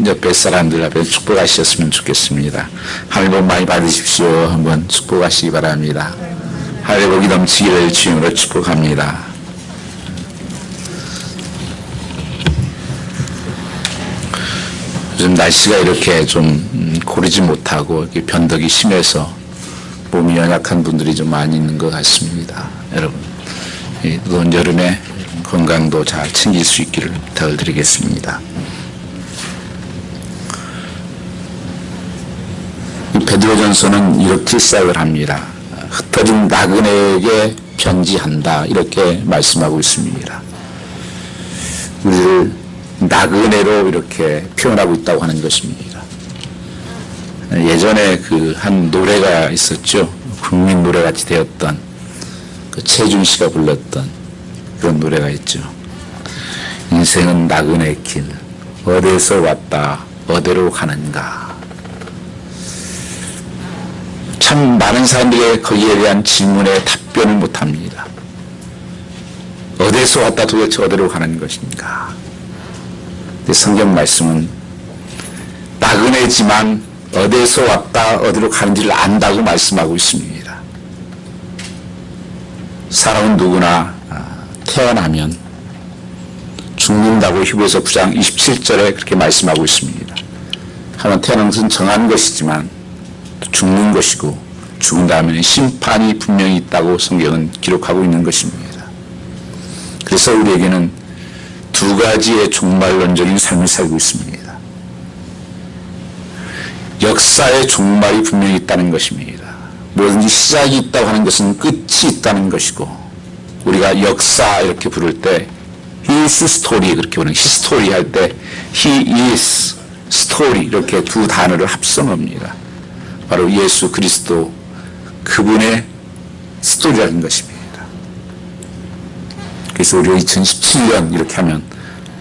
옆에 사람들 앞에 축복하셨으면 좋겠습니다. 하늘 복 많이 받으십시오. 한번 축복하시기 바랍니다. 하늘 복이 넘치기를 주님으로 축복합니다. 요즘 날씨가 이렇게 좀 고르지 못하고 이렇게 변덕이 심해서 몸이 연약한 분들이 좀 많이 있는 것 같습니다. 여러분, 이번 여름에 건강도 잘 챙길 수 있기를 부탁을 드리겠습니다. 베드로전서는 이렇게 시작을 합니다. 흩어진 나그네에게 편지한다, 이렇게 말씀하고 있습니다. 우리를 나그네로 이렇게 표현하고 있다고 하는 것입니다. 예전에 그 한 노래가 있었죠. 국민 노래같이 되었던 그 최준 씨가 불렀던 그런 노래가 있죠. 인생은 나그네 길, 어디서 왔다 어디로 가는가. 참 많은 사람들이 거기에 대한 질문에 답변을 못합니다. 어디서 왔다 도대체 어디로 가는 것인가. 성경 말씀은 나그네지만 어디서 왔다 어디로 가는지를 안다고 말씀하고 있습니다. 사람은 누구나 태어나면 죽는다고 히브리서 9장 27절에 그렇게 말씀하고 있습니다. 하나는 태어난 것은 정한 것이지만 죽는 것이고 죽은 다음에는 심판이 분명히 있다고 성경은 기록하고 있는 것입니다. 그래서 우리에게는 두 가지의 종말론적인 삶을 살고 있습니다. 역사의 종말이 분명히 있다는 것입니다. 뭐든지 시작이 있다고 하는 것은 끝이 있다는 것이고, 우리가 역사 이렇게 부를 때 his story 그렇게 부르는 history 할 때 he is story 이렇게 두 단어를 합성합니다. 바로 예수 그리스도 그분의 스토리라는 것입니다. 그래서 우리가 2017년 이렇게 하면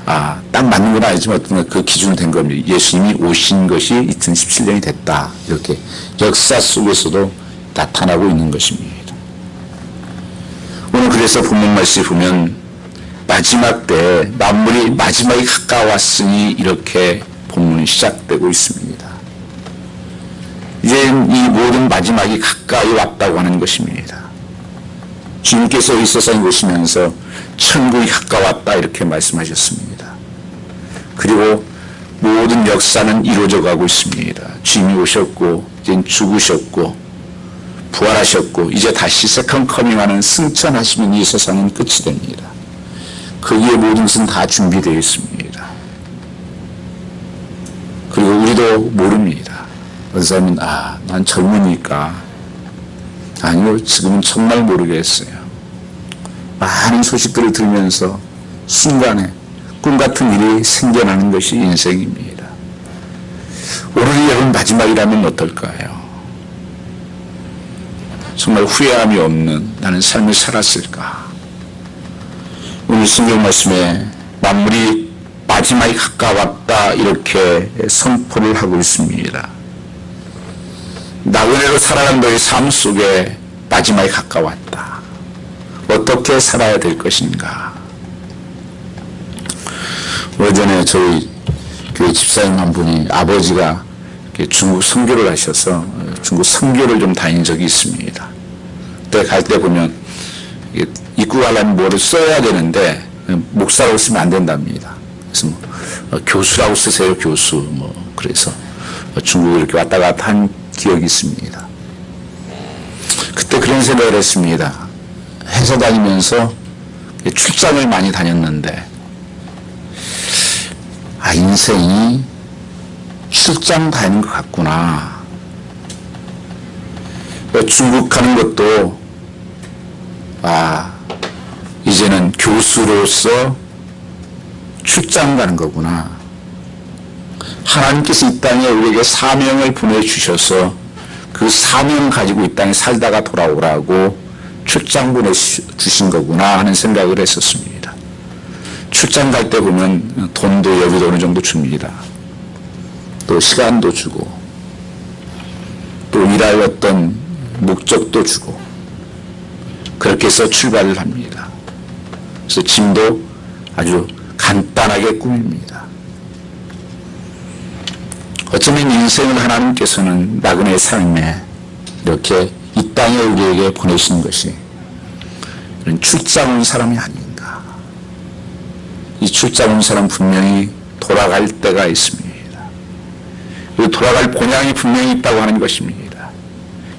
딱 맞는 건 아니지만 어떤 그 기준은 된 겁니다. 예수님이 오신 것이 2017년이 됐다. 이렇게 역사 속에서도 나타나고 있는 것입니다. 오늘 그래서 본문 말씀을 보면 마지막 때 만물이 마지막이 가까웠으니 이렇게 본문이 시작되고 있습니다. 이제 이 모든 마지막이 가까이 왔다고 하는 것입니다. 주님께서 이 세상에 오시면서 천국이 가까웠다 이렇게 말씀하셨습니다. 그리고 모든 역사는 이루어져 가고 있습니다. 주님이 오셨고 이제 죽으셨고 부활하셨고 이제 다시 세컨 커밍하는 승천하시면 이 세상은 끝이 됩니다. 거기에 모든 것은 다 준비되어 있습니다. 그리고 우리도 모릅니다. 어떤 사람은 난 젊으니까 아니요, 지금은 정말 모르겠어요. 많은 소식들을 들으면서 순간에 꿈같은 일이 생겨나는 것이 인생입니다. 오늘이 여러분 마지막이라면 어떨까요? 정말 후회함이 없는 나는 삶을 살았을까? 오늘 성경 말씀에 만물이 마지막이 가까웠다 이렇게 선포를 하고 있습니다. 나그네로 살아가는 너의 삶 속에 마지막이 가까웠다. 어떻게 살아야 될 것인가? 예전에 저희 교회 집사님 한 분이 아버지가 중국 선교를 하셔서 중국 선교를 좀 다닌 적이 있습니다. 그때 갈 때 보면 입국하려면 뭐를 써야 되는데 목사라고 쓰면 안 된답니다. 그래서 교수라고 쓰세요, 교수. 그래서 중국을 이렇게 왔다 갔다 한 기억이 있습니다. 그때 그런 생각을 했습니다. 회사 다니면서 출장을 많이 다녔는데 인생이 출장 다니는 것 같구나. 중국 가는 것도 이제는 교수로서 출장 가는 거구나. 하나님께서 이 땅에 우리에게 사명을 보내주셔서 그 사명 가지고 이 땅에 살다가 돌아오라고 출장 보내주신 거구나 하는 생각을 했었습니다. 출장 갈 때 보면 돈도 여기도 어느 정도 줍니다. 또 시간도 주고 또 일할 어떤 목적도 주고 그렇게 해서 출발을 합니다. 그래서 짐도 아주 간단하게 꾸밉니다. 어쩌면 인생을 하나님께서는 나그네 삶에 이렇게 이 땅에 우리에게 보내신 것이 이런 출장 온 사람이 아닌가. 이 출장 온 사람 분명히 돌아갈 때가 있습니다. 그리고 돌아갈 본향이 분명히 있다고 하는 것입니다.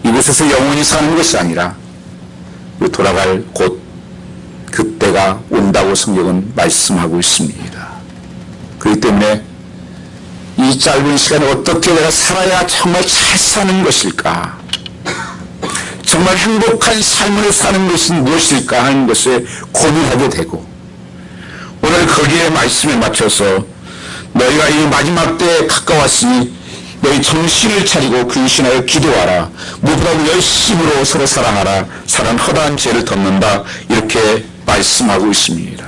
이곳에서 영원히 사는 것이 아니라 돌아갈 곳 그때가 온다고 성경은 말씀하고 있습니다. 그렇기 때문에 이 짧은 시간에 어떻게 내가 살아야 정말 잘 사는 것일까, 정말 행복한 삶을 사는 것이 무엇일까 하는 것에 고민하게 되고, 오늘 거기에 말씀에 맞춰서 너희가 이 마지막 때에 가까웠으니 너희 정신을 차리고 근신하여 기도하라. 무엇보다도 열심으로 서로 사랑하라. 사랑 허다한 죄를 덮는다. 이렇게 말씀하고 있습니다.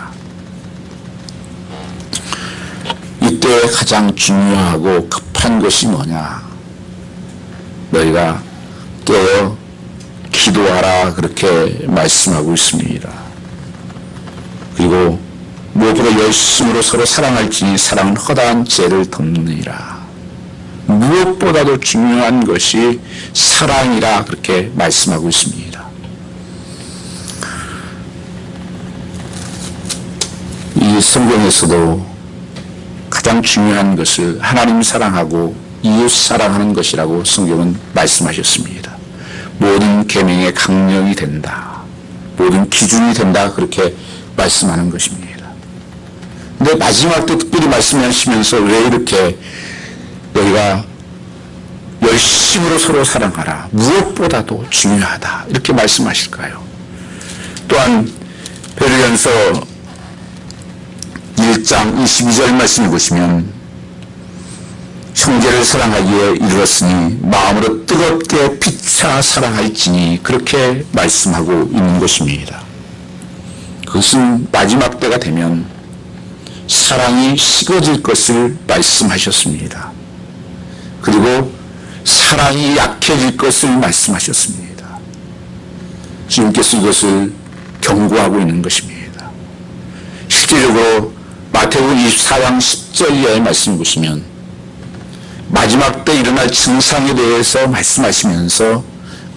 이때 가장 중요하고 급한 것이 뭐냐? 너희가 깨어 기도하라. 그렇게 말씀하고 있습니다. 그리고 무엇보다 열심으로 서로 사랑할지니 사랑은 허다한 죄를 덮느니라. 무엇보다도 중요한 것이 사랑이라 그렇게 말씀하고 있습니다. 이 성경에서도 가장 중요한 것을 하나님 사랑하고 이웃 사랑하는 것이라고 성경은 말씀하셨습니다. 모든 계명의 강령이 된다. 모든 기준이 된다. 그렇게 말씀하는 것입니다. 근데 마지막 때 특별히 말씀하시면서 왜 이렇게 너희가 열심으로 서로 사랑하라. 무엇보다도 중요하다. 이렇게 말씀하실까요? 또한 베드로전서 1장 22절 말씀을 보시면 형제를 사랑하기에 이르렀으니 마음으로 뜨겁게 피차 사랑할지니 그렇게 말씀하고 있는 것입니다. 그것은 마지막 때가 되면 사랑이 식어질 것을 말씀하셨습니다. 그리고 사랑이 약해질 것을 말씀하셨습니다. 주님께서 이것을 경고하고 있는 것입니다. 실제적으로 마태복음 24장 10절 이하의 말씀을 보시면 마지막 때 일어날 증상에 대해서 말씀하시면서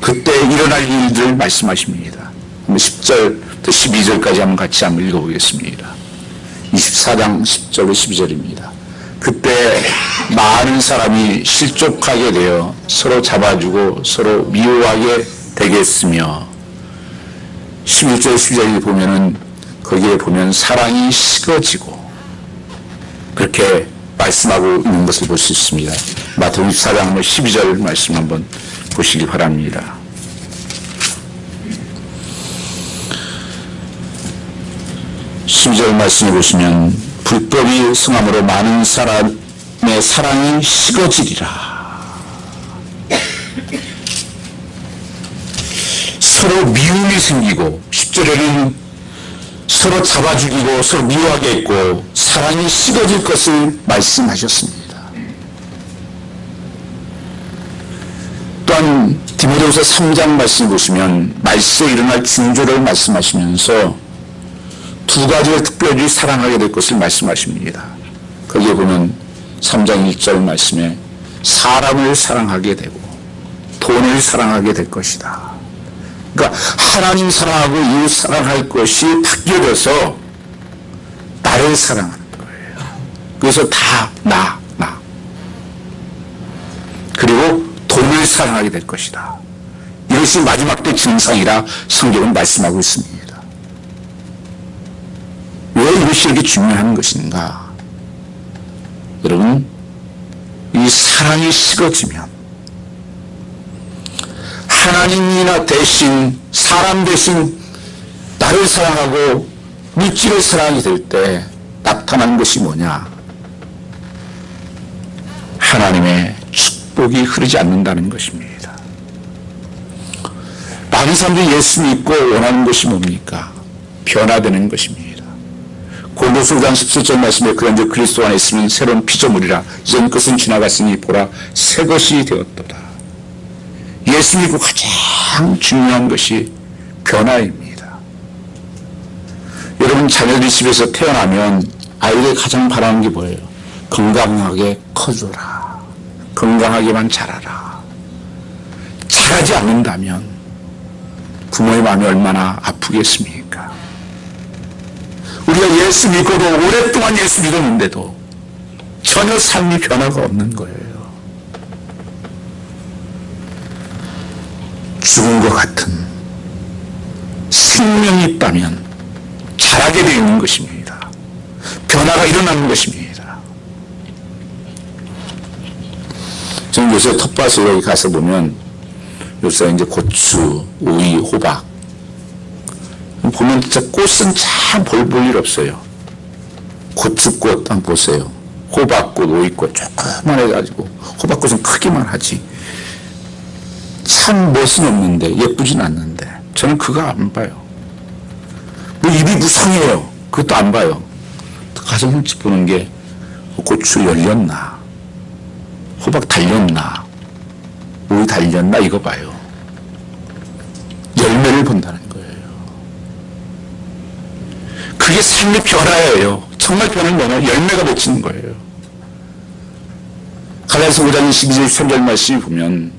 그때 일어날 일들을 말씀하십니다. 10절부터 12절까지 한번 같이 한번 읽어보겠습니다. 24장 10절로 12절입니다. 그때 많은 사람이 실족하게 되어 서로 잡아주고 서로 미워하게 되겠으며 11절 12절을 보면은 거기에 보면 사랑이 식어지고 그렇게 말씀하고 있는 것을 볼 수 있습니다. 마태복음 24장 12절 말씀 한번 보시기 바랍니다. (12절) 말씀을 보시면 불법이 성함으로 많은 사람의 사랑이 식어지리라. 서로 미움이 생기고 10절에는 서로 잡아 죽이고 서로 미워하게 했고 사랑이 식어질 것을 말씀하셨습니다. 또한 디모데후서 3장 말씀을 보시면 말세에 일어날 징조를 말씀하시면서 두 가지를 특별히 사랑하게 될 것을 말씀하십니다. 거기에 보면 3장 1절 말씀에 사람을 사랑하게 되고 돈을 사랑하게 될 것이다. 그러니까 하나님 사랑하고 이웃 사랑할 것이 바뀌어져서 나를 사랑하는 거예요. 그래서 다 나. 그리고 돈을 사랑하게 될 것이다. 이것이 마지막 때 증상이라 성경은 말씀하고 있습니다. 왜 이것이 이렇게 중요한 것인가? 여러분, 이 사랑이 식어지면 하나님이나 대신 사람 대신 나를 사랑하고 물질을 사랑하게 될 때 나타난 것이 뭐냐? 하나님의 축복이 흐르지 않는다는 것입니다. 많은 사람들이 예수 믿고 원하는 것이 뭡니까? 변화되는 것입니다. 고린도서 5장 17절 말씀에 그런즉 그리스도 안에 있으면 새로운 피조물이라 이전 것은 지나갔으니 보라 새 것이 되었도다. 예수 믿고 가장 중요한 것이 변화입니다. 여러분 자녀들이 집에서 태어나면 아이들이 가장 바라는 게 뭐예요? 건강하게 커줘라. 건강하게만 자라라. 자라지 않는다면 부모의 마음이 얼마나 아프겠습니까? 우리가 예수 믿고도 오랫동안 예수 믿었는데도 전혀 삶이 변화가 없는 거예요. 죽은 것 같은 생명이 있다면 자라게 되어 있는 것입니다. 변화가 일어나는 것입니다. 저는 요새 텃밭에 여기 가서 보면 요새 이제 고추, 오이, 호박 보면 진짜 꽃은 참 볼 일 없어요. 고추꽃 한번 보세요. 호박꽃, 오이꽃 조금만 해가지고 호박꽃은 크기만 하지 참 멋은 없는데 예쁘진 않는데 저는 그거 안 봐요. 뭐 입이 무성해요. 그것도 안 봐요. 가서 훔치 보는 게 고추 열렸나 호박 달렸나 오이 달렸나 이거 봐요. 열매를 본다는 거예요. 그게 삶의 변화예요. 정말 변화는 뭐냐? 열매가 맺히는 거예요. 갈라디아서 5장 12절 13절 말씀을 보면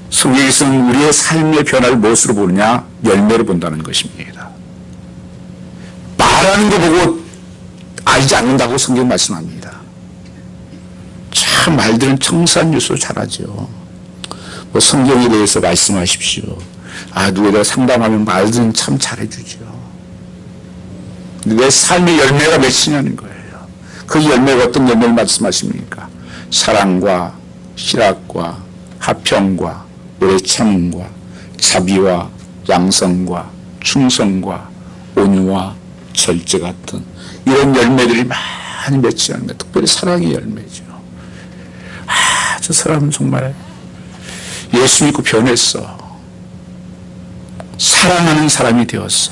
성경에서는 우리의 삶의 변화를 무엇으로 보느냐? 열매로 본다는 것입니다. 말하는 거 보고 알지 않는다고 성경 말씀합니다. 참 말들은 청산 유수로 잘하죠. 뭐 성경에 대해서 말씀하십시오. 누구에다 상담하면 말들은 참 잘해주죠. 내 삶의 열매가 맺히냐는 거예요. 그 열매가 어떤 열매를 말씀하십니까? 사랑과 희락과 화평과 오래 참음과 자비와 양성과 충성과 온유와 절제 같은 이런 열매들이 많이 맺히는 거예요. 특별히 사랑의 열매죠. 저 사람은 정말 예수 믿고 변했어. 사랑하는 사람이 되었어.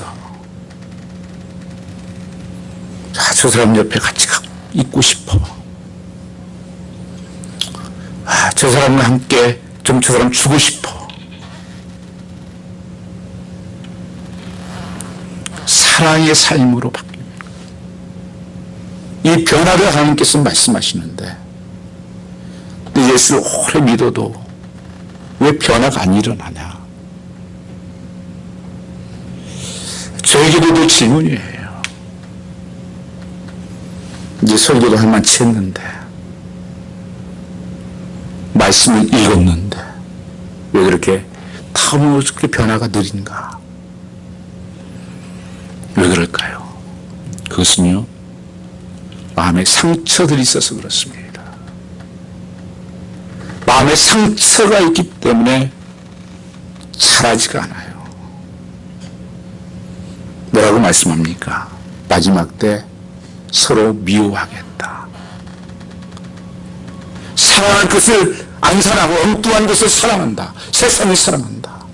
저 사람 옆에 같이 있고 싶어. 저 사람과 함께 좀 저 사람 주고 싶어. 사랑의 삶으로 바뀝니다. 이 변화를 하나님께서 말씀하시는데 근데 예수를 오래 믿어도 왜 변화가 안 일어나냐? 저에게도 질문이에요. 이제 설교도 할 만치 했는데 말씀을 읽었는데 왜 그렇게 타무스럽게 변화가 느린가? 왜 그럴까요? 그것은요 마음에 상처들이 있어서 그렇습니다. 마음에 상처가 있기 때문에 자라지가 않아요. 뭐라고 말씀합니까? 마지막 때 서로 미워하겠다. 사랑할 것을 안 사랑하고 엉뚱한 것을 사랑한다. 세상을 사랑한다.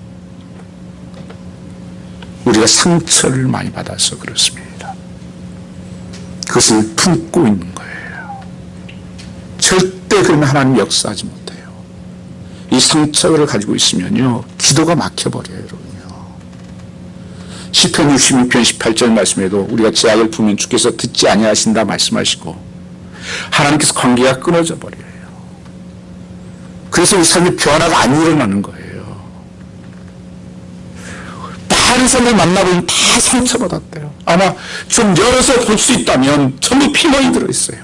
우리가 상처를 많이 받아서 그렇습니다. 그것을 품고 있는 거예요. 절대 그러면 하나님 역사하지 못해요. 이 상처를 가지고 있으면요 기도가 막혀버려요. 여러분요. 시편 66편 18절 말씀에도 우리가 제약을 품으면 주께서 듣지 아니하신다 말씀하시고 하나님께서 관계가 끊어져 버려요. 그래서 우리 삶의 변화가 안 일어나는 거예요. 많은 사람들 만나보면 다 상처받았대요. 아마 좀 열어서 볼 수 있다면 전부 피멍이 들어있어요.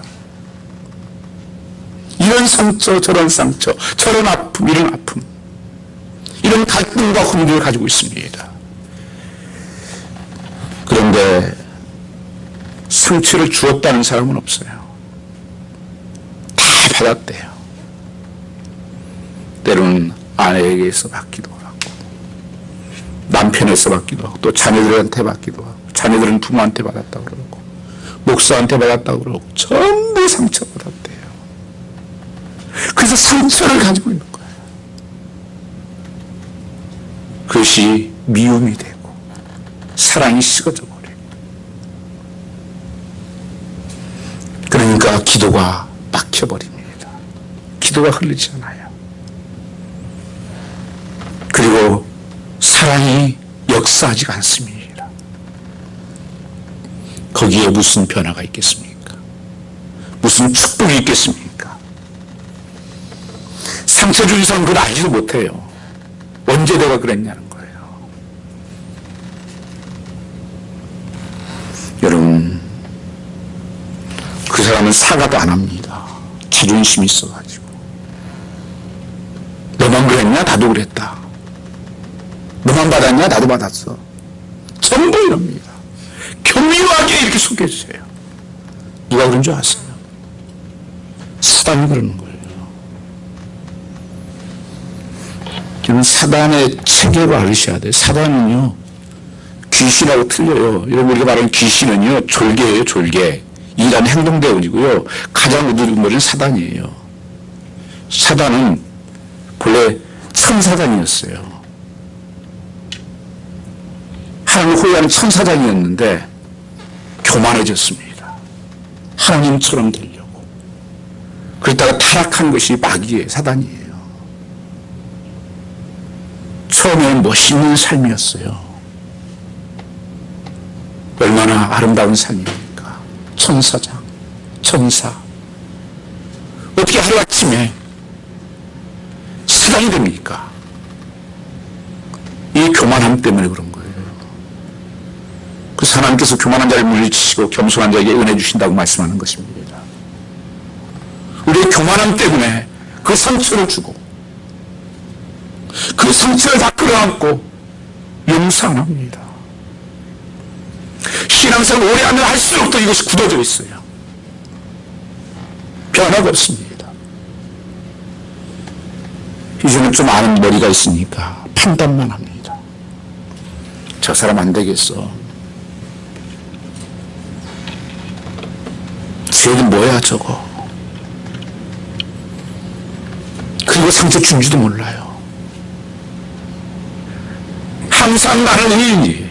이런 상처 저런 상처 저런 아픔 이런 아픔 이런 갈등과 혼돈을 가지고 있습니다. 그런데 상처를 주었다는 사람은 없어요. 다 받았대요. 때로는 아내에게서 받기도 하고 남편에서 받기도 하고 또 자녀들한테 받기도 하고 자녀들은 부모한테 받았다고 그러고 목사한테 받았다고 그러고 전부 상처받았대요. 그래서 상처를 가지고 있는 거예요. 그것이 미움이 되고 사랑이 식어져 버려요. 그러니까 기도가 막혀버립니다. 기도가 흐르지 않아요. 그리고 사랑이 역사하지 않습니다. 거기에 무슨 변화가 있겠습니까? 무슨 축복이 있겠습니까? 상처 준 사람은 그걸 알지도 못해요. 언제 내가 그랬냐는 거예요. 여러분, 그 사람은 사과도 안 합니다. 자존심이 있어가지고. 너만 그랬냐? 나도 그랬다. 너만 받았냐? 나도 받았어. 전부 이럽니다. 교묘하게 이렇게 속여주세요. 누가 그런 줄 아세요? 사단이 그러는 거예요. 여러분, 사단의 체계를 알으셔야 돼요. 사단은요, 귀신하고 틀려요. 여러분, 우리가 말하는 귀신은요, 졸개예요, 졸개. 이란 행동대원이고요. 가장 우두머리는 사단이에요. 사단은 본래 천사단이었어요. 하나님을 호위하는 천사단이었는데 교만해졌습니다. 하나님처럼 되려고. 그러다가 타락한 것이 마귀예요. 사단이에요. 처음에는 멋있는 삶이었어요. 얼마나 아름다운 삶입니까? 천사장, 천사. 어떻게 하루아침에 사단이 됩니까? 이 교만함 때문에 그런 거예요. 그래서 하나님께서 교만한 자를 물리치시고 겸손한 자에게 은혜 주신다고 말씀하는 것입니다. 우리의 교만함 때문에 그 상처를 주고 그 상처를 다 끌어안고 용서 안 합니다. 신앙생활 오래 하면 할수록 더 이것이 굳어져 있어요. 변화가 없습니다. 이제는 좀 아는 머리가 있으니까 판단만 합니다. 저 사람 안 되겠어. 쟤는 뭐야 저거. 그리고 상처 준지도 몰라요. 항상 나는 의인이에요.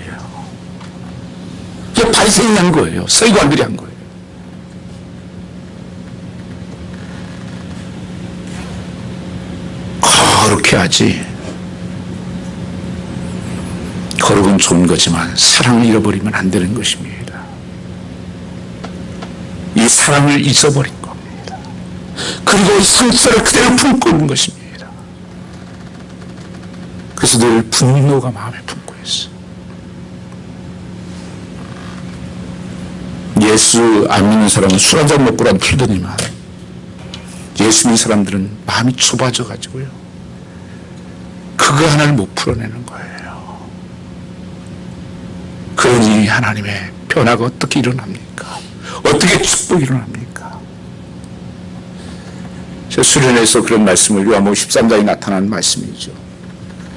이게 발생이 난 거예요. 서기관들이 한 거예요. 거룩해 하지. 거룩은 좋은 거지만 사랑을 잃어버리면 안 되는 것입니다. 이 사랑을 잊어버린 겁니다. 그리고 이 상처를 그대로 품고 있는 것입니다. 그래서 늘 분노가 마음에 품고 있어. 예수 안 믿는 사람은 술 한잔 먹고라도 풀더니만 예수 믿는 사람들은 마음이 좁아져 가지고요. 그거 하나를 못 풀어내는 거예요. 그러니 하나님의 변화가 어떻게 일어납니까? 어떻게 축복이 일어납니까? 저 수련회에서 그런 말씀을 요한복음 13장에 나타난 말씀이죠.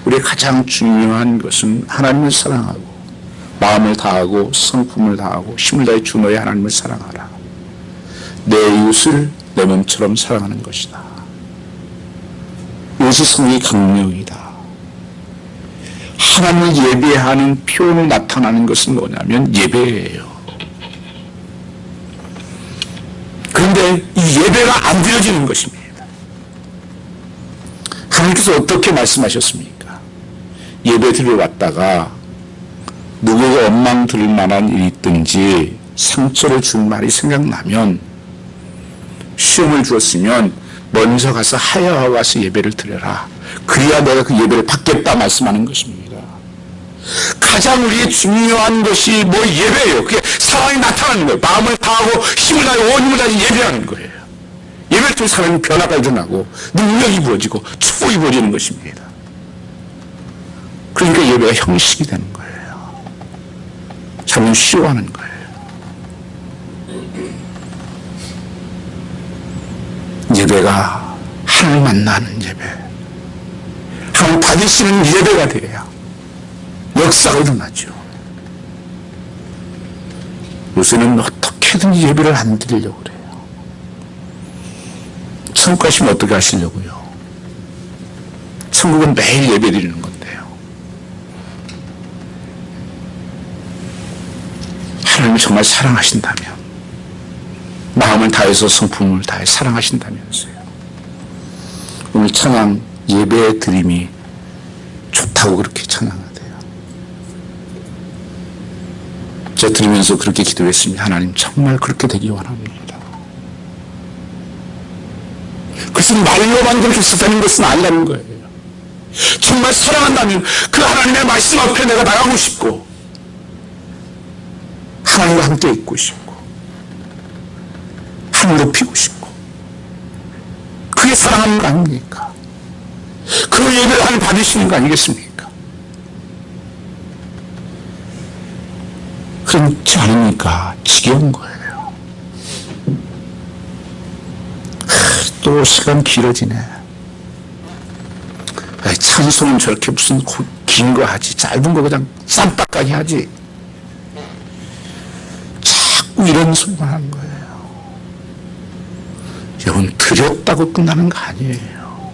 우리의 가장 중요한 것은 하나님을 사랑하고 마음을 다하고 성품을 다하고 힘을 다해 주 너의 하나님을 사랑하라. 내 이웃을 내 몸처럼 사랑하는 것이다. 이것이 성경의 강령이다. 하나님을 예배하는 표현을 나타나는 것은 뭐냐면 예배예요. 그런데 이 예배가 안 드려지는 것입니다. 하나님께서 어떻게 말씀하셨습니까? 예배 드리러 왔다가 누구가 원망 들을 만한 일이 있든지 상처를 준 말이 생각나면 시험을 주었으면 먼저 가서 하야하고 가서 예배를 드려라. 그래야 내가 그 예배를 받겠다 말씀하는 것입니다. 가장 우리의 중요한 것이 뭐 예배예요. 그게 사랑이 나타나는 거예요. 마음을 다하고 힘을 다하고 온 힘을 다해 예배하는 거예요. 예배를 통해 사람의 변화가 일어나고 능력이 부어지고 축복이 부어지는 것입니다. 그러니까 예배가 형식이 되는 거예요. 참 쉬워하는 거예요. 예배가 하나님 만나는 예배, 하나님 받으시는 예배가 돼야 역사가 일어나죠. 요새는 어떻게든 예배를 안 드리려고 그래요. 천국 가시면 어떻게 하시려고요? 천국은 매일 예배 드리는 건데요. 하나님을 정말 사랑하신다면, 마음을 다해서 성품을 다해 사랑하신다면서요. 오늘 찬양 예배 드림이 좋다고 그렇게 찬양하대요. 제가 들으면서 그렇게 기도했습니다. 하나님 정말 그렇게 되기 원합니다. 그것은 말로만 그렇게 쓰다는 것은 아니라는 거예요. 정말 사랑한다면 그 하나님의 말씀 앞에 내가 나가고 싶고 하나님과 함께 있고 싶고 하늘 높이고 싶고 그게 사랑하는 거 아닙니까? 그 예배를 하나님 받으시는 거 아니겠습니까? 그렇지 않으니까 지겨운 거예요. 또 시간 길어지네. 찬송은 저렇게 무슨 긴 거 하지, 짧은 거 그냥 쌈박하게 하지. 자꾸 이런 소리만 하는 거예요. 여러분, 드렸다고 끝나는 거 아니에요.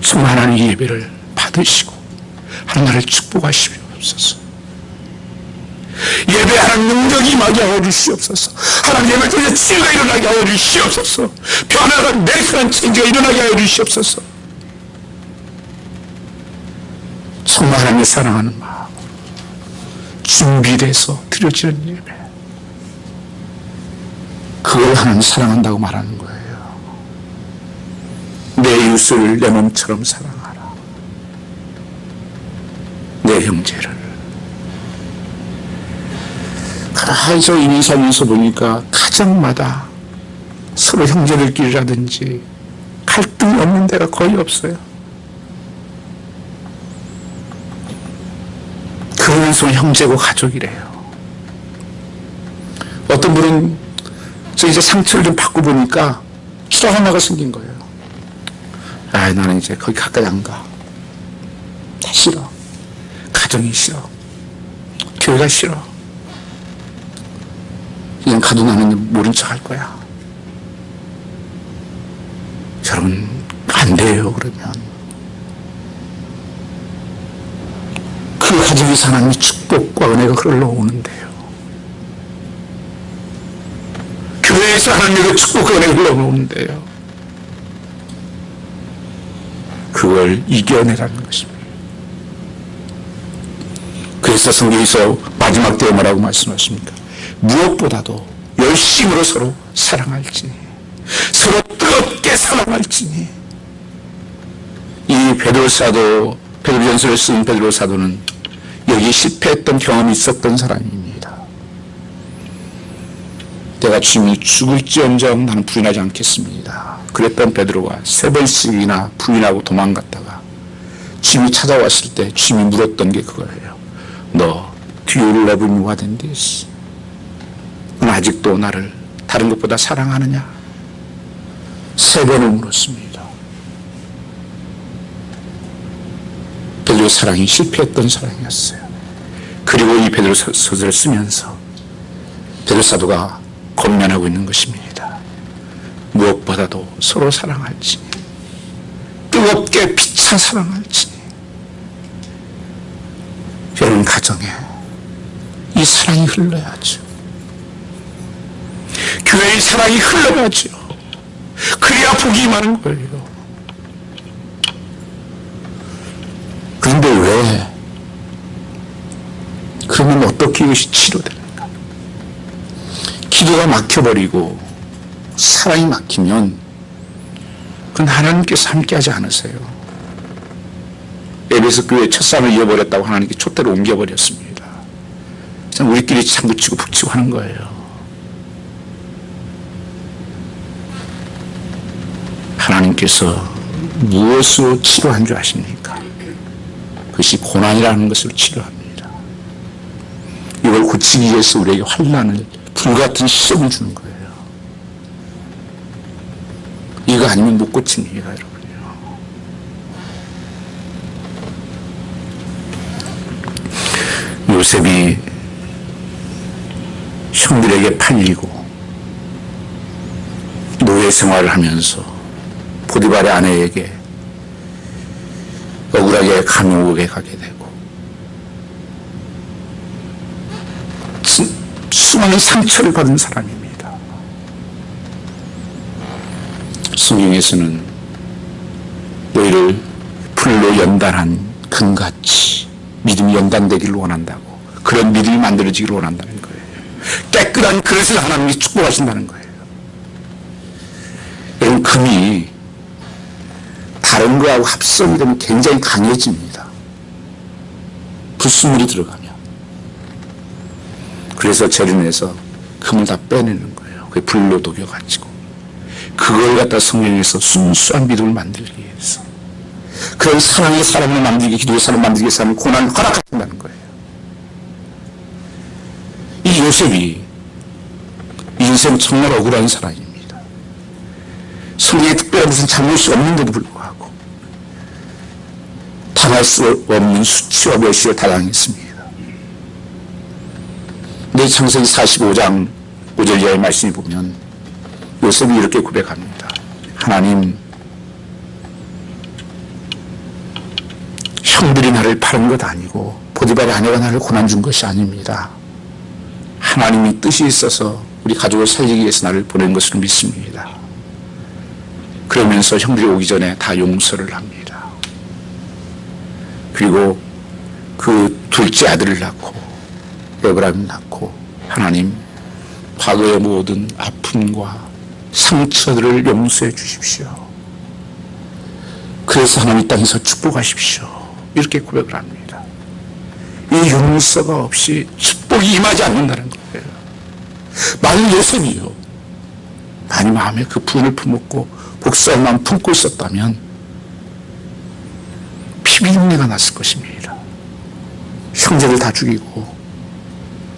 정말 하나님의 예배를 받으시고 하나님을 축복하시옵소서. 예배하는 능력이 임하게 하여 주시옵소서. 하나님 예배를 통해 치유가 일어나게 하여 주시옵소서. 변화가 내리는 체인지가 일어나게 하여 주시옵소서. 정말 하나님을 사랑하는 마음, 준비돼서 드려지는 예배, 그걸 하나님 사랑한다고 말하는 거예요. 내 이웃을 내 몸처럼 사랑하라. 내 형제를. 그래서 이민 살면서 보니까 가정마다 서로 형제들끼리라든지 갈등이 없는 데가 거의 없어요. 그러면서 형제고 가족이래요. 어떤 분은 저 이제 상처를 좀 받고 보니까 트라우마가 생긴 거예요. 아, 나는 이제 거기 가까이 안 가. 다 싫어. 가정이 싫어. 교회가 싫어. 그냥 가도 나는 모른 척 할 거야. 여러분, 안 돼요, 그러면. 그 가정에서 하나님의 축복과 은혜가 흘러오는데요. 교회에서 하나님의 축복과 은혜가 흘러오는데요. 그걸 이겨내라는 것입니다. 그래서 성경에서 마지막 때에 뭐라고 말씀하십니까? 무엇보다도 열심으로 서로 사랑할지니, 서로 뜨겁게 사랑할지니. 이 베드로 사도, 베드로전서를 쓴 베드로 사도는 여기 실패했던 경험이 있었던 사람입니다. 내가 주님이 죽을지언정 나는 부인하지 않겠습니다. 그랬던 베드로가 3번씩이나 부인하고 도망갔다가 주님이 찾아왔을 때 주님이 물었던 게 그거예요. 너 Do you love me more than this? 넌 아직도 나를 다른 것보다 사랑하느냐? 3번을 물었습니다. 베드로의 사랑이 실패했던 사랑이었어요. 그리고 이 베드로 서술을 쓰면서 베드로 사도가 권면하고 있는 것입니다. 무엇보다도 서로 사랑할지니, 뜨겁게 피차 사랑할지니. 여러분 가정에 이 사랑이 흘러야죠. 교회의 사랑이 흘러야죠. 그래야 복이 임하는 거예요. 그런데 왜? 그러면 어떻게 이것이 치료되는가? 기도가 막혀버리고 사랑이 막히면 그건 하나님께서 함께하지 않으세요. 에베소 교회 첫사람을 이어버렸다고 하나님께 촛대로 옮겨버렸습니다. 우리끼리 장구치고 북치고 하는 거예요. 하나님께서 무엇으로 치료한 줄 아십니까? 그것이 고난이라는 것으로 치료합니다. 이걸 고치기 위해서 우리에게 환난을, 불같은 시험을 주는 거예요. 이거 아니면 못 고칩니다, 여러분요. 요셉이 형들에게 팔리고 노예 생활을 하면서 보디발의 아내에게 억울하게 감옥에 가게 되고 수많은 상처를 받은 사람입니다. 성경에서는 너희를 불로 연단한 금같이 믿음이 연단되기를 원한다고, 그런 믿음이 만들어지기를 원한다는 거예요. 깨끗한 그릇을 하나님이 축복하신다는 거예요. 여러분, 그 금이 다른 거하고 합성이 되면 굉장히 강해집니다. 불순물이 들어가면. 그래서 재련해서 금을 다 빼내는 거예요. 그게 불로 녹여가지고. 그걸 갖다 성경에서 순수한 믿음을 만들기 위해서. 그런 사랑의 사람을 만들기, 기도의 사람을 만들기 위해서 하는 고난을 허락한다는 거예요. 이 요셉이 인생 정말 억울한 사람입니다. 성경에 특별한 무슨 잘못이 없는데도 불구하고 당할 수 없는 수치와 멸시를 당했습니다. 근데 창세기 45장 5절 이하의 말씀을 보면 요셉이 이렇게 고백합니다. 하나님, 형들이 나를 파는 것 아니고 보디발의 아내가 나를 고난 준 것이 아닙니다. 하나님이 뜻이 있어서 우리 가족을 살리기 위해서 나를 보낸 것으로 믿습니다. 그러면서 형들이 오기 전에 다 용서를 합니다. 그리고 그 둘째 아들을 낳고 에브라임을 낳고 하나님, 과거의 모든 아픔과 상처들을 용서해 주십시오. 그래서 하나님 땅에서 축복하십시오. 이렇게 고백을 합니다. 이 용서가 없이 축복이 임하지 않는다는 거예요. 만일 요셉이요, 많이 마음에 그 분을 품었고 복수할 마음 품고 있었다면 피비린내가 났을 것입니다. 형제를 다 죽이고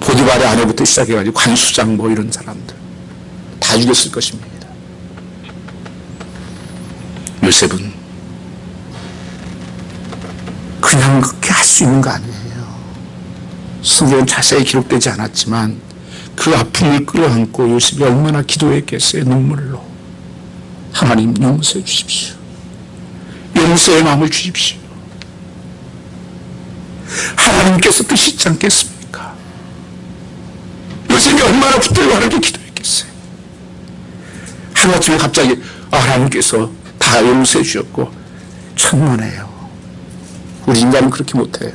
보디발의 아내부터 시작해가지고 관수장 뭐 이런 사람들 다 죽였을 것입니다. 요셉은 그냥 그렇게 할 수 있는 거 아니에요. 성경은 자세히 기록되지 않았지만 그 아픔을 끌어안고 요셉이 얼마나 기도했겠어요. 눈물로. 하나님, 용서해 주십시오. 용서의 마음을 주십시오. 하나님께서 뜻이지 않겠습니까? 요셉이 얼마나 붙들고 하나님께 기도했겠어요. 하루아침에 갑자기 하나님께서 다 용서해 주셨고 천만에요. 우리 인간은 그렇게 못해요.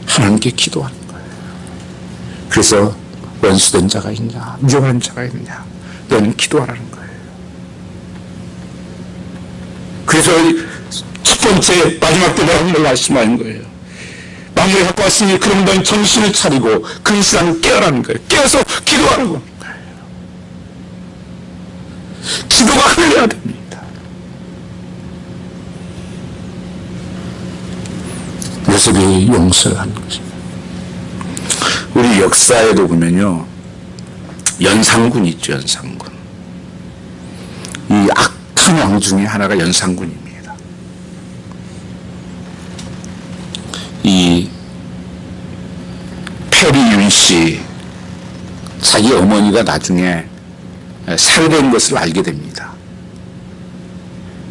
하나님께 기도하는 거예요. 그래서 원수된 자가 있냐, 미워하는 자가 있냐, 너는 기도하라는 거예요. 그래서 첫 번째 마지막 때 하나님을 말씀하는 거예요. 망령을 갖고 왔으니 그럼 너는 정신을 차리고 근시랑 깨어라는 거예요. 깨어서 기도하는 거예요. 기도가 흘려야 됩니다. 요셉이 용서를 하는 것입니다. 우리 역사에도 보면요, 연산군 있죠. 연산군. 이 악한 왕 중에 하나가 연산군입니다. 이 페리윤 씨, 자기 어머니가 나중에 살해된 것을 알게 됩니다.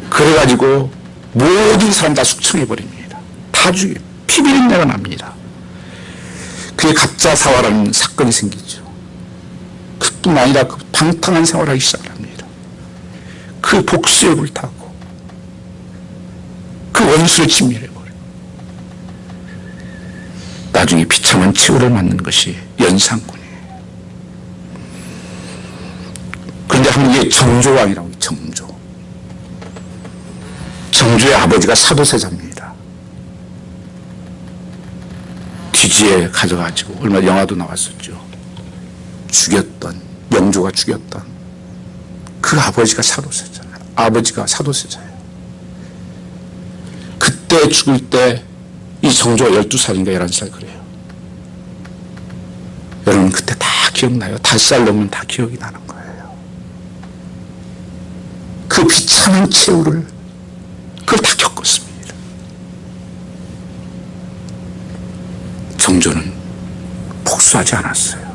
그래가지고 모든 사람 다 숙청해버립니다. 다 죽여요. 피비린내가 납니다. 그게 가짜 사화라는 사건이 생기죠. 그뿐 아니라 그 방탕한 생활을 하기 시작합니다. 그 복수에 불타고 그 원수를 진멸해버려요. 나중에 비참한 최후를 맞는 것이 연산군이에요. 그런데 한국에 정조왕이라고 해요. 정조. 정조의 아버지가 사도세자입니다. 뒤지에 가져가지고 얼마 영화도 나왔었죠. 죽였던, 영조가 죽였던 그 아버지가 사도세자예요. 아버지가 사도세자예요. 그때 죽을 때 이 정조가 12살인가 11살 그래요. 여러분 그때 다 기억나요? 5살 넘으면 다 기억이 나는 거예요. 그 비참한 최후를 그걸 다 겪었습니다. 정조는 복수하지 않았어요.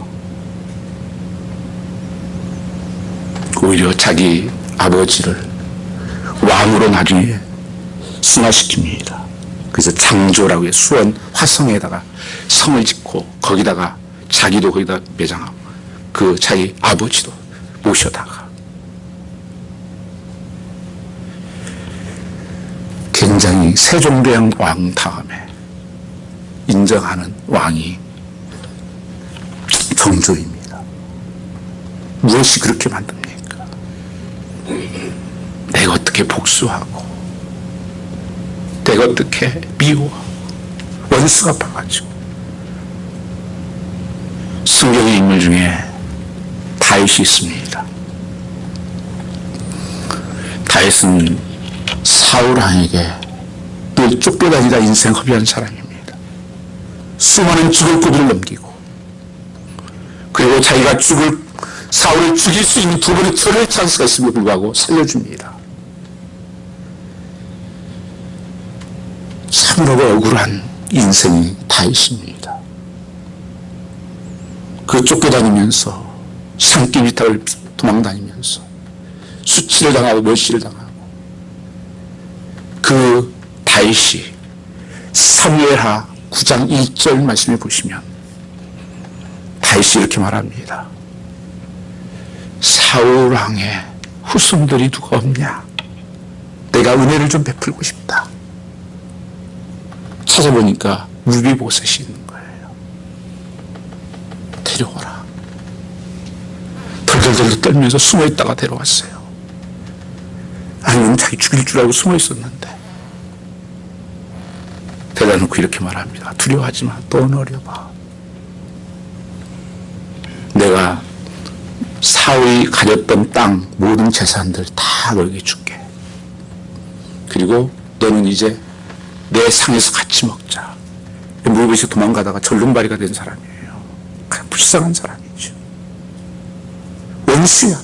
오히려 자기 아버지를 왕으로 나중에 승화시킵니다. 그래서 장조라고 해서 수원 화성에다가 성을 짓고 거기다가 자기도 거기다 매장하고 그 자기 아버지도 모셔다가 굉장히 세종대왕 왕 다음에 인정하는 왕이 정조입니다. 무엇이 그렇게 만듭니까? 내가 어떻게 복수하고 내가 어떻게 미워하고 원수가 봐가지고. 성경의 인물 중에 다윗이 있습니다. 다윗은 사울 왕에게 늘 쫓겨다니다 인생 허비한 사람입니다. 수많은 죽을 고비를 넘기고, 그리고 자기가 사울을 죽일 수 있는 두 번의 철의 찬스가 있음에도 불구하고 살려줍니다. 참으로 억울한 인생이 다윗입니다. 그 쫓겨다니면서 산길 위탁을 도망다니면서 수치를 당하고 멸시를 당하고, 그 다윗이 사무엘하 9장 1절 말씀해 보시면 다윗이 이렇게 말합니다. 사울 왕의 후손들이 누가 없냐? 내가 은혜를 좀 베풀고 싶다. 찾아보니까 무비보셋이 있는 거예요. 데려오라. 덜덜덜 떨면서 숨어있다가 데려왔어요. 아니면 자기 죽일 줄 알고 숨어있었는데 데려놓고 이렇게 말합니다. 두려워하지 마. 또 노려봐. 내가 사울이 가졌던 땅 모든 재산들 다 너에게 줄게. 그리고 너는 이제 내 상에서 같이 먹자. 무비보셋이 도망가다가 절름발이가 된 사람이에요. 그냥 불쌍한 사람이죠. 원수야.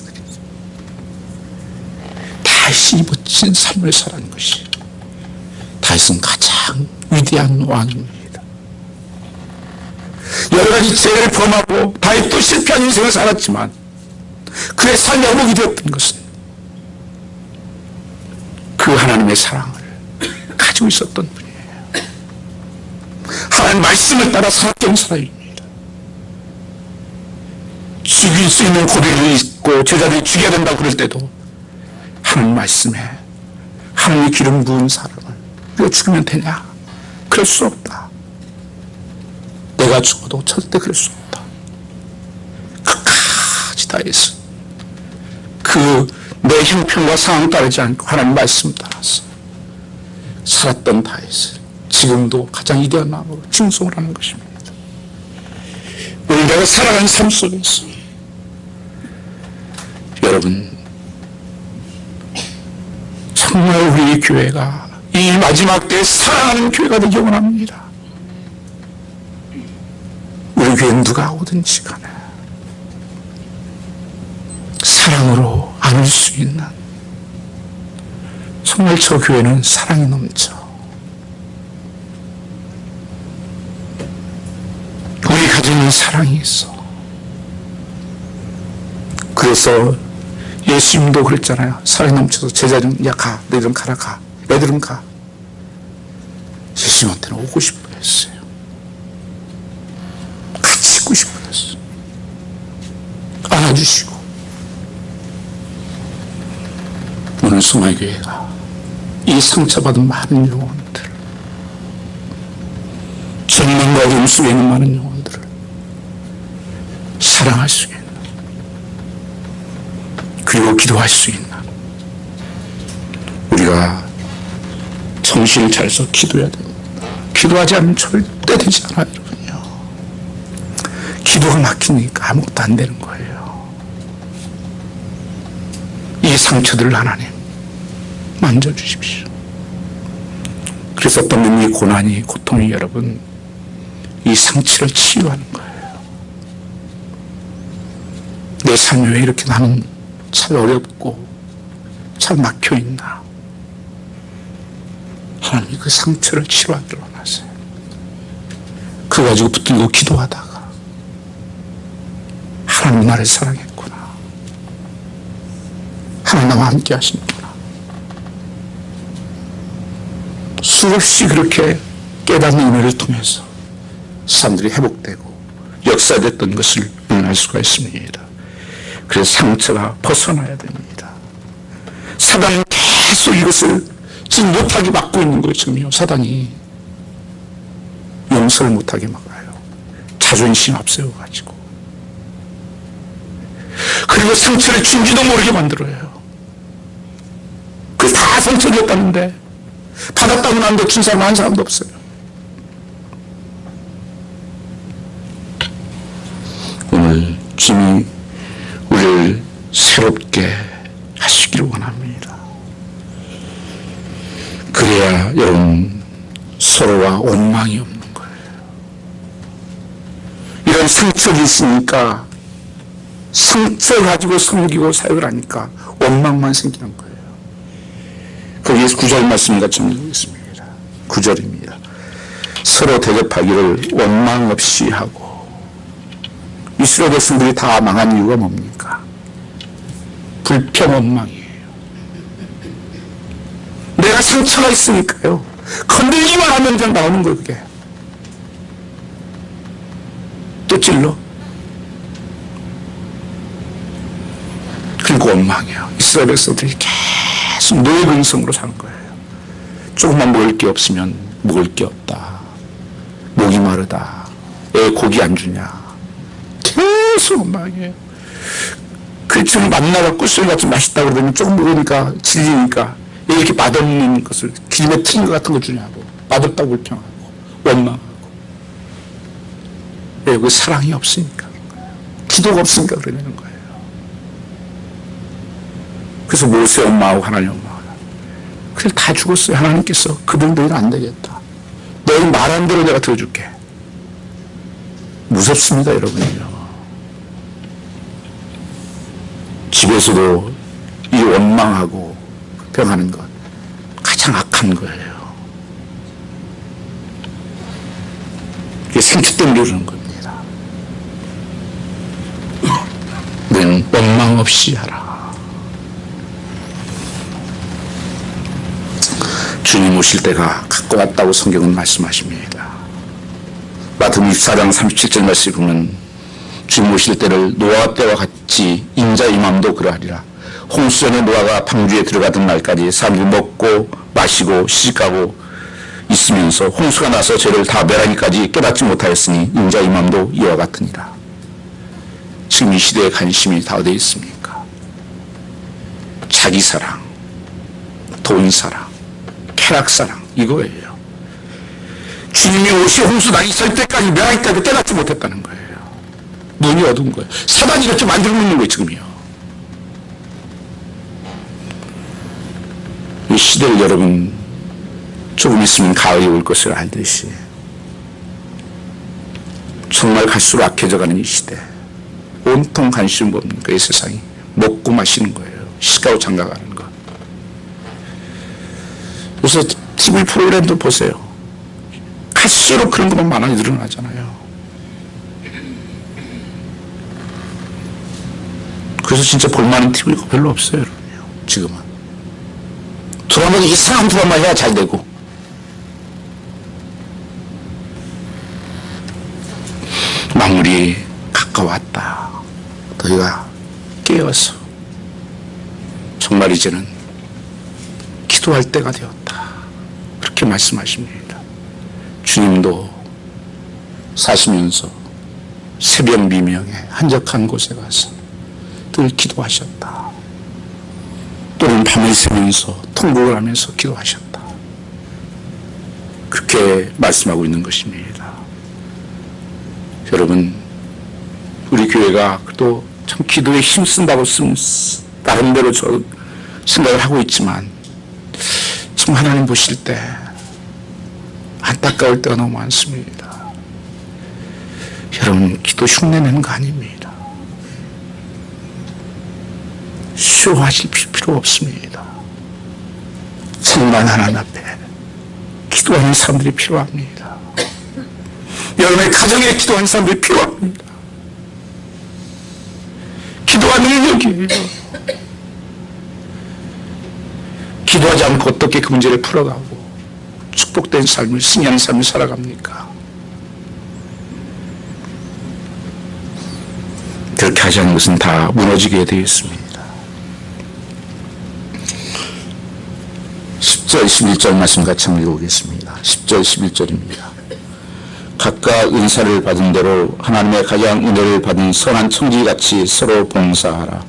다윗이 멋진 삶을 살아가는 것이, 다윗은 가장 위대한 왕입니다. 여러 가지 죄를 범하고 다윗도 실패한 인생을 살았지만 그의 삶의 어목이 되었던 것은 그 하나님의 사랑을 가지고 있었던 분이에요. 하나님 말씀을 따라 살았던 사람입니다. 죽일 수 있는 고비를 있고 제자들이 죽여야 된다고 그럴 때도 하나님 말씀에 하나님의 기름 부은 사람을 우리가 죽이면 되냐? 그럴 수 없다. 내가 죽어도 절대 그럴 수 없다. 끝까지 다해서 내 형편과 상황 따르지 않고 하나님 말씀 따라서 살았던 다윗을 지금도 가장 위대한 마음으로 칭송을 하는 것입니다. 우리가 살아가는 삶 속에서 여러분, 정말 우리 교회가 이 마지막 때에 사랑하는 교회가 되기 원합니다. 우리 교회는 누가 오든지 간에 사랑으로 안을 수 있는, 정말 저 교회는 사랑이 넘쳐. 우리 가지는 사랑이 있어. 그래서 예수님도 그랬잖아요. 사랑이 넘쳐서 제자들은 야 가, 너희들은 가라, 가. 애들은 가. 예수님한테는 오고 싶어 했어요. 같이 있고 싶어 했어요. 안아주시고. 오늘 수마교회가 이 상처받은 많은 영혼들, 절망과 어려움 속에 있는 많은 영혼들을 사랑할 수 있는, 그리고 기도할 수 있는, 우리가 정신을 차려서 기도해야 됩니다. 기도하지 않으면 절대 되지 않아요, 여러분요. 기도가 막히니까 아무것도 안 되는 거예요. 이 상처들을 하나님 만져주십시오. 그래서 어떤 이 고난이, 고통이 여러분, 이 상처를 치유하는 거예요. 내 삶이 왜 이렇게 나는 참 어렵고 참 막혀있나. 하나님이 그 상처를 치료하기로 원하세요. 그거 가지고 붙들고 기도하다가 하나님 나를 사랑했구나, 하나님 나와 함께 하시는구나, 수없이 그렇게 깨닫는 은혜를 통해서 사람들이 회복되고 역사됐던 것을 확인할 수가 있습니다. 그래서 상처가 벗어나야 됩니다. 사단은 계속 이것을 지금 못하게 막고 있는 거예요. 지금요. 사단이 용서를 못하게 막아요. 자존심 앞세워가지고. 그리고 상처를 준지도 모르게 만들어요. 다 상처줬다는데 받았다고 나는데 준 사람 한 사람도 없어요. 오늘 주님이 우리를 새롭게 하시기를 원합니다. 그래야 여러분 서로와 원망이 없는 거예요. 이런 상처가 있으니까 상처 가지고 섬기고 사역을 하니까 원망만 생기는 거예요. 거기에서 9절 말씀 같이 읽겠습니다. 9절입니다. 서로 대접하기를 원망 없이 하고. 이스라엘 백성들이 다 망한 이유가 뭡니까? 불평 원망이에요. 내가 상처가 있으니까요. 건들기만 하면 그냥 나오는 거예요, 그게. 또 찔러. 그리고 원망이에요. 이스라엘 백성들이 계속 노예 근성으로 사는 거예요. 조금만 먹을 게 없으면 먹을 게 없다. 목이 마르다. 애 고기 안 주냐. 계속 원망이에요. 그렇죠. 만나갖고 꿀소리가 좀 맛있다고 그러면 조금 먹으니까 질리니까 왜 이렇게 맛없는 것을 기름에 튀긴 것 같은 거 주냐고. 맛없다고 불평하고 원망하고. 왜? 그 사랑이 없으니까 그런 거예요. 기도가 없으니까 그러는 거예요. 그래서 모세 엄마하고 하나님 엄마가 그래서 다 죽었어요. 하나님께서 그들 너희는 안 되겠다. 너희 말한 대로 내가 들어줄게. 무섭습니다, 여러분요. 집에서도 이 원망하고 병하는 것 가장 악한 거예요. 이게 상처 때문에 그러는 겁니다. 너는 원망 없이 하라. 주님 오실 때가 가까웠다고 성경은 말씀하십니다. 마태복음 24장 37절 말씀을 보면 주님 오실 때를 노아 때와 같이 인자 이맘도 그러하리라. 홍수전에 노아가 방주에 들어가던 날까지 사람들이 먹고 마시고 시집가고 있으면서 홍수가 나서 죄를 다 멸하기까지 깨닫지 못하였으니 인자 이맘도 이와 같으니라. 지금 이 시대의 관심이 다 어디에 있습니까? 자기 사랑, 돈 사랑, 쾌락 사랑, 이거예요. 주님이 오시 홍수 나기 설 때까지 멸하기까지 깨닫지 못했다는 거예요. 눈이 어두운 거예요. 사단이 이렇게 만들어 놓는 거예요, 지금이요. 이 시대를 여러분 조금 있으면 가을이 올 것을 알듯이 정말 갈수록 악해져가는 이 시대, 온통 관심 없는 그 세상이 먹고 마시는 거예요. 시가고 장가가는 거. 그래서 TV 프로그램도 보세요. 갈수록 그런 것만 많이 늘어나잖아요. 그래서 진짜 볼만한 TV가 별로 없어요, 여러분요. 지금은. 드라마도 이상한 드라마 해야 잘 되고. 마무리 가까웠다. 너희가 깨어서 정말 이제는 기도할 때가 되었다. 그렇게 말씀하십니다. 주님도 사시면서 새벽 미명에 한적한 곳에 가서 늘 기도하셨다. 또는 밤을 새면서 통곡을 하면서 기도하셨다. 그렇게 말씀하고 있는 것입니다. 여러분, 우리 교회가 또 참 기도에 힘쓴다고 나름대로 저 생각을 하고 있지만 참 하나님 보실 때 안타까울 때가 너무 많습니다. 여러분, 기도 흉내내는 거 아닙니다. 쇼하실 필요 없습니다. 정말 하나님 앞에 기도하는 사람들이 필요합니다. 여러분의 가정에 기도하는 사람들이 필요합니다. 기도가 능력이에요. 기도하지 않고 어떻게 그 문제를 풀어가고 축복된 삶을, 승리하는 삶을 살아갑니까? 그렇게 하지 않는 것은 다 무너지게 되어 있습니다. 10절, 11절 말씀 같이 한번 읽어보겠습니다. 10절, 11절입니다. 각각 은사를 받은 대로 하나님의 가장 은혜를 받은 선한 청지같이 서로 봉사하라.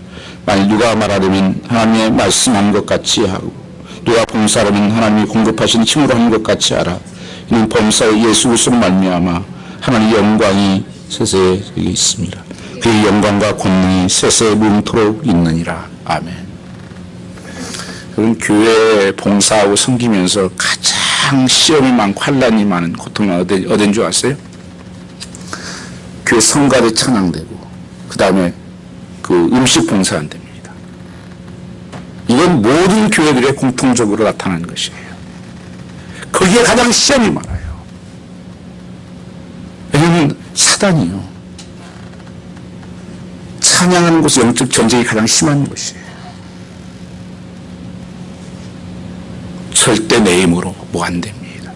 만일 누가 말하려면 하나님의 말씀한 것 같이 하고 누가 봉사라면 하나님이 공급하신 힘으로 하는 것 같이 하라. 이는 범사의 예수 그리스도로 말미암아 하나님의 영광이 세세에 있습니다. 그의 영광과 권능이 세세에 무궁토록 있느니라. 아멘. 그럼 교회 봉사하고 섬기면서 가장 시험이 많고 환난이 많은 고통이 어딘 줄 아세요? 교회 성가대 찬양되고 그 다음에 그 음식 봉사 안 됩니다. 이건 모든 교회들의 공통적으로 나타나는 것이에요. 거기에 가장 시험이 많아요. 왜냐하면 사단이요, 찬양하는 곳에 영적 전쟁이 가장 심한 것이에요. 절대 내 힘으로 뭐 안 됩니다.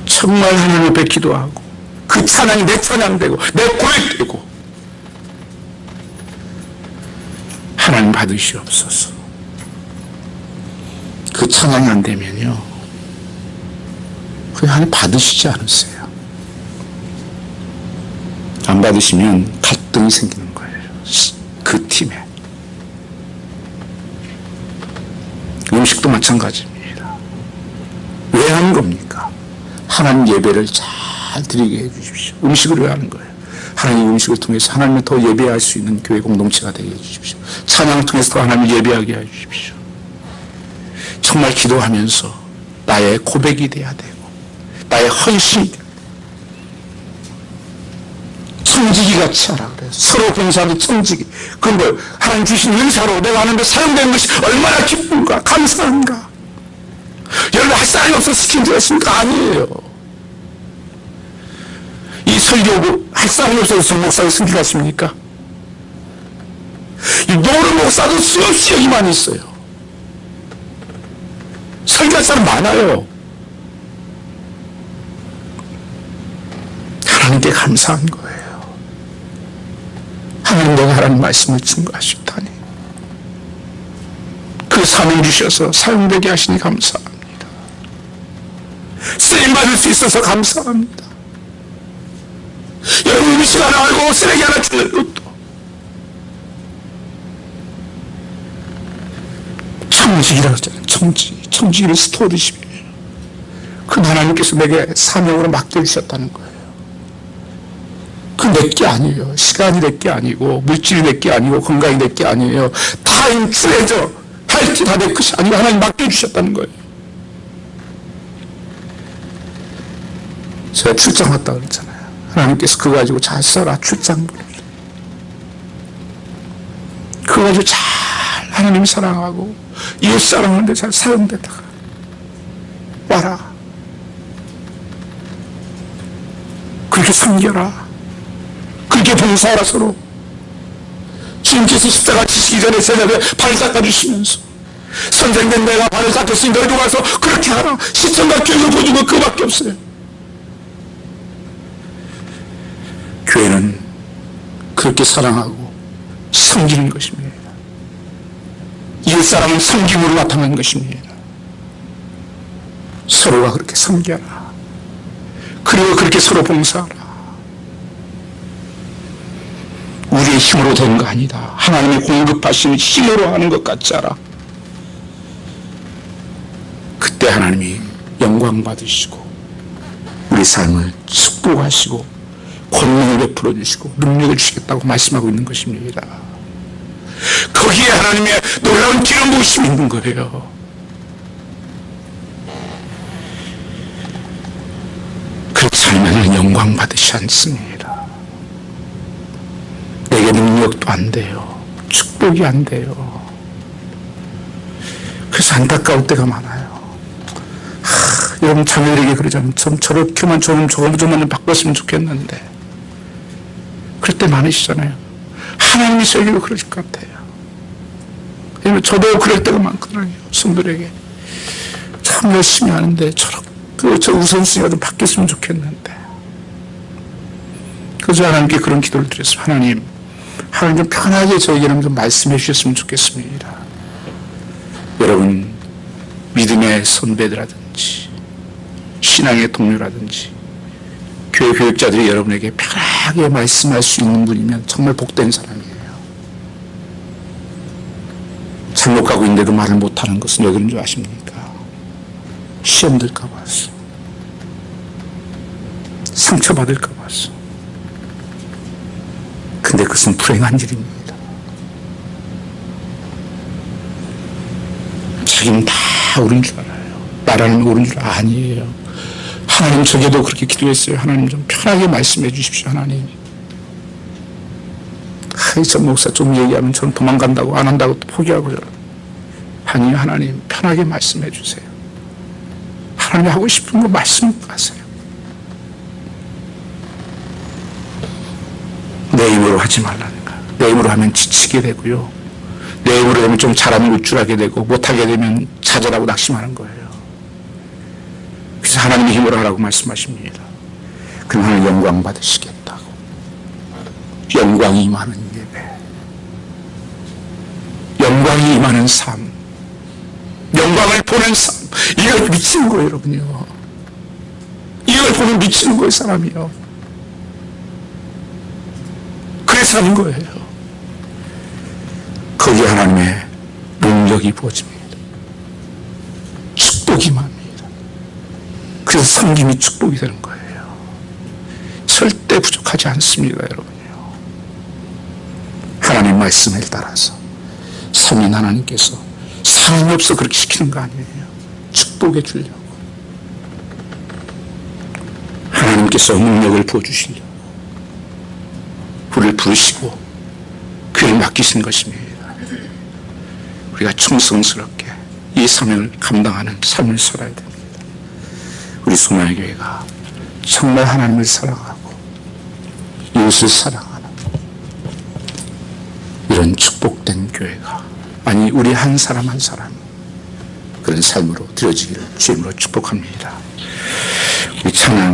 정말 하나님 앞에 기도하고 그 찬양이 내 찬양되고 내 고백되고 하나님 받으시옵소서. 그 찬양이 안 되면요, 그 하나님 받으시지 않으세요. 안 받으시면 갈등이 생기는 거예요. 그 팀에. 음식도 마찬가지입니다. 왜 하는 겁니까? 하나님 예배를 잘 드리게 해주십시오. 음식을 왜 하는 거예요? 하나님 음식을 통해서 하나님을 더 예배할 수 있는 교회 공동체가 되게 해주십시오. 찬양을 통해서 더 하나님을 예배하게 해주십시오. 정말 기도하면서 나의 고백이 돼야 되고 나의 헌신이 되고 청지기 같이 하라 그래요. 서로 봉사하는 청지기. 그건 뭐 하나님 주신 은사로 내가 하는데 사용되는 것이 얼마나 기쁜가, 감사한가. 여러분 할 사람이 없어서 시킨 줄 아십니까? 아니에요. 이 설교고 할 사람이 없어서 목사를 승진하십니까? 이 노른 목사도 수없이 여기 많이 있어요. 설교할 사람 많아요. 하나님께 감사한 거예요. 하나님, 내가 하나님 말씀을 증거하셨다니 그 사명 주셔서 사용되게 하시니 감사합니다. 쓰임받을 수 있어서 감사합니다. 여러분 음식 하나 알고 쓰레기 하나 주는 것도 청지기라고 하잖아요. 청지기를 스토어드시면 그 하나님께서 내게 사명으로 맡겨주셨다는 거예요. 그 내게 아니에요. 시간이 내게 아니고 물질이 내게 아니고 건강이 내게 아니에요. 타임 트레저 할지 다 내 것이 아니고 하나님 맡겨주셨다는 거예요. 제가 출장 왔다 그랬잖아요. 하나님께서 그거 가지고 잘 써라 출장 보내주세요. 그거 가지고 잘 하나님 사랑하고 이웃 사랑하는데 잘 사용되다가 와라. 그렇게 섬겨라. 그렇게 봉사하라. 서로 주님께서 십자가 지시기 전에 새벽에 발을 닦아주시면서 선생된 내가 발을 닦았으니 너희도 가서 그렇게 하라. 시청과 교육을 보여준 거 그거밖에 없어요. 교회는 그렇게 사랑하고 섬기는 것입니다. 이웃사람은 섬김으로 나타나는 것입니다. 서로가 그렇게 섬겨라. 그리고 그렇게 서로 봉사하라. 우리의 힘으로 되는 거 아니다. 하나님이 공급하시는 힘으로 하는 것 같지 않아. 그때 하나님이 영광 받으시고 우리 삶을 축복하시고 권능을 베풀어 주시고 능력을 주시겠다고 말씀하고 있는 것입니다. 거기에 하나님의 놀라운 기름 부으심이 있는 거예요. 그렇지 않으면 영광 받으시 않습니다. 내게 능력도 안 돼요. 축복이 안 돼요. 그래서 안타까울 때가 많아요. 여러분 자녀들에게 그러잖아요. 저렇게만 조금만 바꿨으면 좋겠는데 그럴 때 많으시잖아요. 하나님이 저에게도 그러실 것 같아요. 왜냐면 저도 그럴 때가 많거든요. 성도들에게 참 열심히 하는데 저 우선순위가 좀 바뀌었으면 좋겠는데 그래서 하나님께 그런 기도를 드렸습니다. 하나님 좀 편하게 저에게는 좀 말씀해 주셨으면 좋겠습니다. 여러분 믿음의 선배들이라든지 신앙의 동료라든지 교회 교육자들이 여러분에게 편하게 말씀할 수 있는 분이면 정말 복된 사람이에요. 잘못 가고 있는데도 말을 못하는 것은 왜 그런 줄 아십니까? 시험 들까 봐서, 상처받을까 봐서. 근데 그것은 불행한 일입니다. 자기는 다 옳은 줄 알아요. 말하는 옳은 줄 아니에요. 하나님, 저게도 그렇게 기도했어요. 하나님 좀 편하게 말씀해 주십시오. 하나님. 저 목사 좀 얘기하면 저는 도망간다고, 안 한다고 또 포기하고. 아니요, 하나님 편하게 말씀해 주세요. 하나님 하고 싶은 거 말씀하세요. 내 힘으로 하지 말라는 거야. 내 힘으로 하면 지치게 되고요. 내 힘으로 하면 좀 잘하면 우쭐하게 되고, 못하게 되면 좌절하고 낙심하는 거예요. 그래서 하나님의 힘으로 하라고 말씀하십니다. 그럼 하나님 영광 받으시겠다고. 영광이 임하는 예배, 영광이 임하는 삶, 영광을 보는 삶, 이걸 미치는 거예요, 여러분요. 이걸 보면 미치는 거예요, 사람이요. 그래서 하는 거예요. 거기에 하나님의 능력이 부어집니다. 축복이 임합니다. 그래서 섬김이 축복이 되는 거예요. 절대 부족하지 않습니다, 여러분요. 하나님 말씀에 따라서 성인 하나님께서 사람이 없어 그렇게 시키는 거 아니에요. 축복해 주려고. 하나님께서 능력을 부어주시려고 우리를 부르시고 그를 맡기신 것입니다. 우리가 충성스럽게 이 사명을 감당하는 삶을 살아야 됩니다. 우리 소망의 교회가 정말 하나님을 사랑하고 이웃을 사랑하는 이런 축복된 교회가, 아니 우리 한 사람 한 사람 그런 삶으로 되어지기를 주님으로 축복합니다. 우리 찬양